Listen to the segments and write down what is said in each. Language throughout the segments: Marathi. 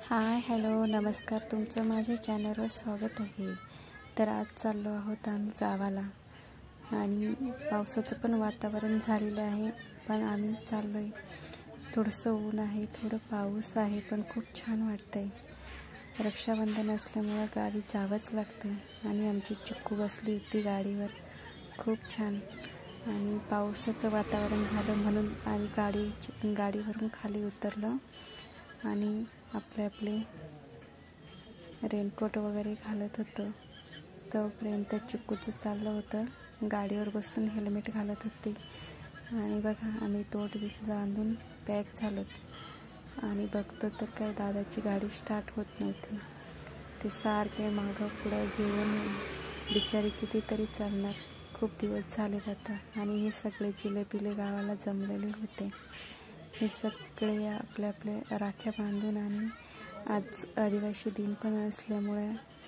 हाय हॅलो नमस्कार, तुमचं माझ्या चॅनलवर स्वागत आहे. तर आज चाललो आहोत आम्ही गावाला आणि पावसाचं पण वातावरण झालेलं आहे, पण आम्ही चाललो आहे. थोडंसं ऊन आहे, थोडं पाऊस आहे, पण खूप छान वाटतं आहे. रक्षाबंधन असल्यामुळं गावी जावंच लागतं आणि आमची चिक्कू बसली होती गाडीवर, खूप छान. आणि पावसाचं वातावरण झालं म्हणून आम्ही गाडीवरून खाली उतरलो आणि आपले रेनकोट वगैरे घालत होतो. तोपर्यंत चिक्कूचं चाललं होतं, गाडीवर बसून हेल्मेट घालत होती. आणि बघा आम्ही तोट बांधून पॅक झालो आणि बघतो तर काय दादाची गाडी स्टार्ट होत नव्हती. ते सारखे मागं पुढं घेऊन बिचारी कितीतरी चालणार. खूप दिवस झालेत आता आणि हे सगळे जिलेबिले गावाला जमलेले होते. हे सगळे आपल्या राख्या बांधून आणि आज आदिवासी दिन पण असल्यामुळे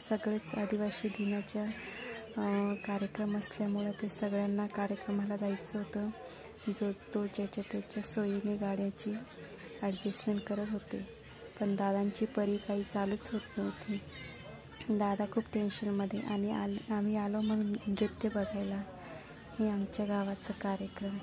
सगळेच आदिवासी दिनाच्या कार्यक्रम असल्यामुळे ते सगळ्यांना कार्यक्रमाला जायचं होतं. तो ज्याच्या त्याच्या सोयीने गाड्याची ॲडजस्टमेंट करत होते, पण दादांची परी काही चालूच होत नव्हती. दादा खूप टेन्शनमध्ये आणि आम्ही आलो म्हणून नृत्य बघायला. हे आमच्या गावाचा कार्यक्रम.